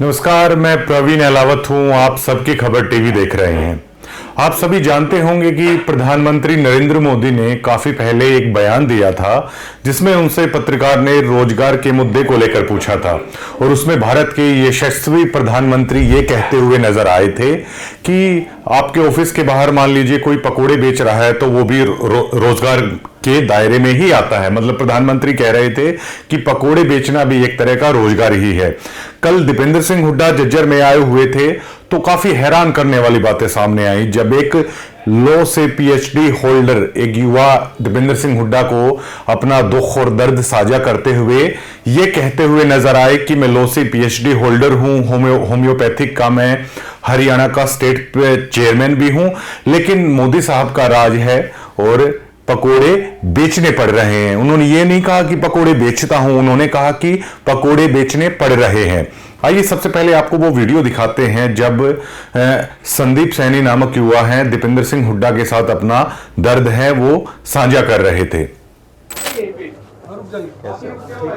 नमस्कार, मैं प्रवीण अलावत हूं। आप सबकी खबर टीवी देख रहे हैं। आप सभी जानते होंगे कि प्रधानमंत्री नरेंद्र मोदी ने काफी पहले एक बयान दिया था जिसमें उनसे पत्रकार ने रोजगार के मुद्दे को लेकर पूछा था और उसमें भारत के यशस्वी प्रधानमंत्री ये कहते हुए नजर आए थे कि आपके ऑफिस के बाहर मान लीजिए कोई पकोड़े बेच रहा है तो वो भी रोजगार के दायरे में ही आता है। मतलब प्रधानमंत्री कह रहे थे कि पकोड़े बेचना भी एक तरह का रोजगार ही है। कल दीपेंद्र सिंह हुड्डा झज्जर में आए हुए थे तो काफी हैरान करने वाली बातें सामने आई जब एक लॉ से पीएचडी होल्डर एक युवा दीपेंद्र सिंह हुड्डा को अपना दुख और दर्द साझा करते हुए ये कहते हुए नजर आए कि मैं लॉ से पीएचडी होल्डर हूं, होम्योपैथिक का मैं हरियाणा का स्टेट चेयरमैन भी हूं, लेकिन मोदी साहब का राज है और पकोड़े बेचने पड़ रहे हैं। उन्होंने ये नहीं कहा कि पकोड़े बेचता हूं, उन्होंने कहा कि पकोड़े बेचने पड़ रहे हैं। आइए सबसे पहले आपको वो वीडियो दिखाते हैं जब संदीप सैनी नामक युवा हैं दीपेंद्र सिंह हुड्डा के साथ अपना दर्द है वो साझा कर रहे थे। ठीक है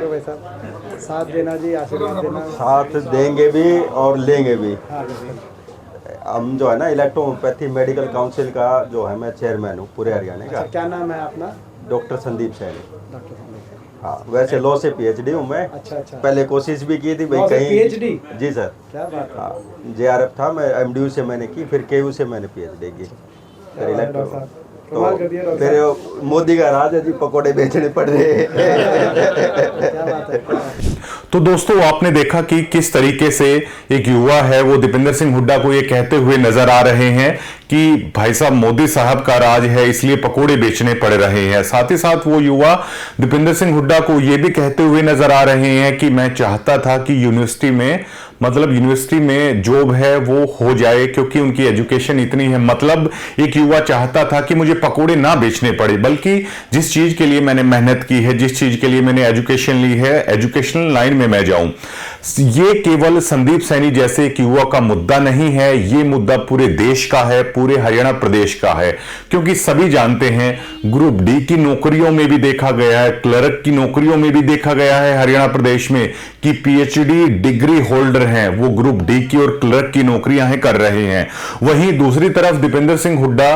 भाई साहब, साथ देना जी, आशीर्वाद देना। साथ देंगे भी और लेंगे भी। हम जो है ना इलेक्ट्रोपैथी मेडिकल काउंसिल का जो है मैं चेयरमैन हूँ पूरे हरियाणा का। क्या नाम है अपना? डॉक्टर संदीप सैनी। डॉक्टर संदीप। हाँ, वैसे लॉ से पीएचडी हूँ मैं। अच्छा। पहले कोशिश भी की थी भाई कहीं पीएचडी। जी सर। क्या बात है। हाँ, जेआरएफ था, मैं एमडीयू से मैंने की, फिर केयू से मैंने पीएचडी की। फिर इलेक्ट्रो तो फिर मोदी का राज है जी, पकोड़े बेचने पड़ रहे हैं। क्या बात है। तो दोस्तों आपने देखा कि किस तरीके से एक युवा है वो दीपेंद्र सिंह हुड्डा को ये कहते हुए नजर आ रहे हैं कि भाई साहब मोदी साहब का राज है इसलिए पकोड़े बेचने पड़ रहे हैं। साथ ही साथ वो युवा दीपेंद्र सिंह हुड्डा को ये भी कहते हुए नजर आ रहे हैं कि मैं चाहता था कि यूनिवर्सिटी में जॉब है वो हो जाए क्योंकि उनकी एजुकेशन इतनी है। मतलब एक युवा चाहता था कि मुझे पकोड़े ना बेचने पड़े, बल्कि जिस चीज के लिए मैंने मेहनत की है, जिस चीज के लिए मैंने एजुकेशन ली है, एजुकेशनल लाइन में मैं जाऊं। ये केवल संदीप सैनी जैसे एक युवा का मुद्दा नहीं है, ये मुद्दा पूरे देश का है, पूरे हरियाणा प्रदेश का है। क्योंकि सभी जानते हैं ग्रुप डी की नौकरियों में भी देखा गया है, क्लर्क की नौकरियों में भी देखा गया है हरियाणा प्रदेश में कि पीएचडी डिग्री होल्डर हैं वो ग्रुप डी की और क्लर्क की नौकरियां कर रहे हैं। वहीं दूसरी तरफ दीपेंद्र सिंह हुड्डा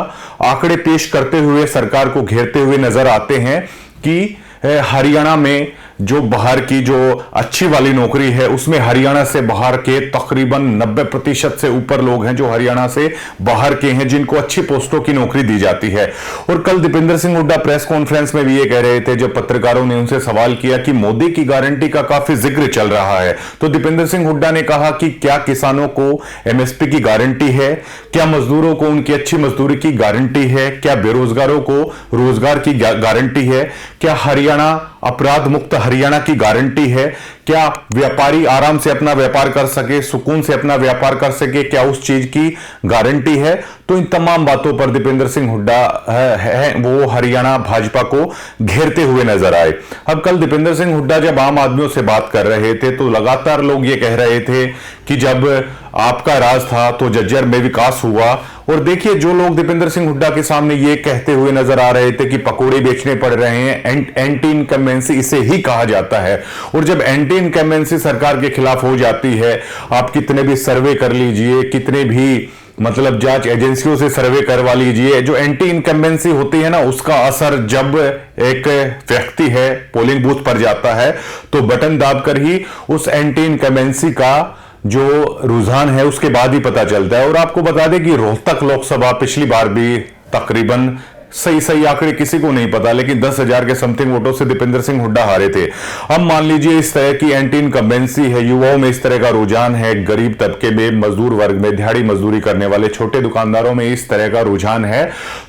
आंकड़े पेश करते हुए सरकार को घेरते हुए नजर आते हैं कि हरियाणा में जो बाहर की जो अच्छी वाली नौकरी है उसमें हरियाणा से बाहर के तकरीबन 90% से ऊपर लोग हैं जो हरियाणा से बाहर के हैं जिनको अच्छी पोस्टों की नौकरी दी जाती है। और कल दीपेंद्र सिंह हुड्डा प्रेस कॉन्फ्रेंस में भी ये कह रहे थे जब पत्रकारों ने उनसे सवाल किया कि मोदी की गारंटी का काफी जिक्र चल रहा है, तो दीपेंद्र सिंह हुड्डा ने कहा कि क्या किसानों को एमएसपी की गारंटी है, क्या मजदूरों को उनकी अच्छी मजदूरी की गारंटी है, क्या बेरोजगारों को रोजगार की गारंटी है, क्या हरियाणा अपराध मुक्त हरियाणा की गारंटी है, क्या व्यापारी आराम से अपना व्यापार कर सके, सुकून से अपना व्यापार कर सके, क्या उस चीज की गारंटी है। तो इन तमाम बातों पर दीपेंद्र सिंह हुड्डा है वो हरियाणा भाजपा को घेरते हुए नजर आए। अब कल दीपेंद्र सिंह हुड्डा जब आम आदमियों से बात कर रहे थे तो लगातार लोग ये कह रहे थे कि जब आपका राज था तो झज्जर में विकास हुआ। और देखिए जो लोग दीपेंद्र सिंह हुड्डा के सामने ये कहते हुए नजर आ रहे थे कि पकोड़े बेचने पड़ रहे हैं, एंटी इनकम्बेंसी इसे ही कहा जाता है। और जब एंटी इनकम्बेंसी सरकार के खिलाफ हो जाती है, आप कितने भी सर्वे कर लीजिए, कितने भी मतलब जांच एजेंसियों से सर्वे करवा लीजिए, जो एंटी इनकम्बेंसी होती है ना उसका असर जब एक व्यक्ति है पोलिंग बूथ पर जाता है तो बटन दाबकर ही उस एंटी इनकम्बेंसी का जो रुझान है उसके बाद ही पता चलता है। और आपको बता दें कि रोहतक लोकसभा पिछली बार भी तकरीबन सही आंकड़े किसी को नहीं पता, लेकिन 10,000 के समथिंग वोटों से दीपेंद्र सिंह हुड्डा हारे थे। अब मान लीजिए इस तरह की एंटी इनकम्बेंसी है, युवाओं में इस तरह का रुझान है, गरीब तबके में, मजदूर वर्ग में, दिहाड़ी मजदूरी करने वाले छोटे दुकानदारों में इस तरह का रुझान है।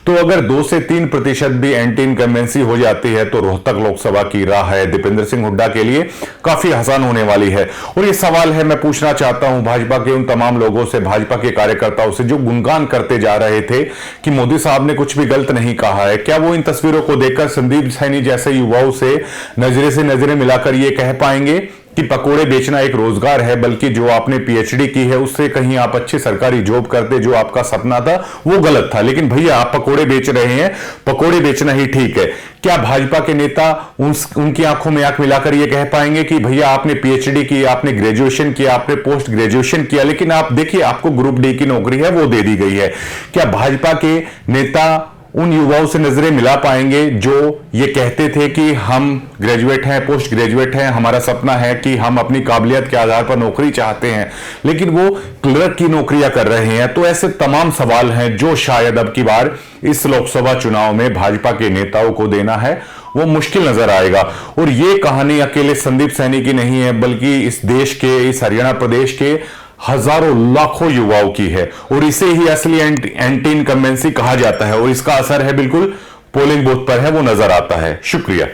तो अगर 2 से 3% भी एंटी इनकम्बेंसी हो जाती है तो रोहतक लोकसभा की राह है दीपेंद्र सिंह हुड्डा के लिए काफी आसान होने वाली है। और ये सवाल है मैं पूछना चाहता हूं भाजपा के उन तमाम लोगों से, भाजपा के कार्यकर्ताओं से जो गुणगान करते जा रहे थे कि मोदी साहब ने कुछ भी गलत नहीं कहा है, क्या वो इन तस्वीरों को देखकर संदीप सैनी जैसे युवाओं से नजरे मिलाकर ये कह पाएंगे कि पकोड़े बेचना एक रोजगार है, बल्कि जो आपने पीएचडी की है उससे कहीं आप अच्छी सरकारी जॉब करते, जो आपका सपना था वो गलत था। लेकिन भैया आप पकोड़े बेच रहे हैं, पकोड़े बेचना ही ठीक है। क्या भाजपा के नेता उनकी आंखों में आंख मिलाकर ये कह पाएंगे कि भैया आपने पीएचडी की, आपने ग्रेजुएशन किया, आपने पोस्ट ग्रेजुएशन किया, लेकिन आप देखिए आपको ग्रुप डी की नौकरी है वो दे दी गई है। क्या भाजपा के नेता उन युवाओं से नजरें मिला पाएंगे जो ये कहते थे कि हम ग्रेजुएट हैं, पोस्ट ग्रेजुएट हैं, हमारा सपना है कि हम अपनी काबिलियत के आधार पर नौकरी चाहते हैं, लेकिन वो क्लर्क की नौकरियां कर रहे हैं? तो ऐसे तमाम सवाल हैं जो शायद अब की बार इस लोकसभा चुनाव में भाजपा के नेताओं को देना है वो मुश्किल नजर आएगा। और ये कहानी अकेले संदीप सैनी की नहीं है, बल्कि इस देश के, इस हरियाणा प्रदेश के हजारों लाखों युवाओं की है। और इसे ही असली एंटी इनकम्बेंसी कहा जाता है, और इसका असर है बिल्कुल पोलिंग बूथ पर है, वो नजर आता है। शुक्रिया।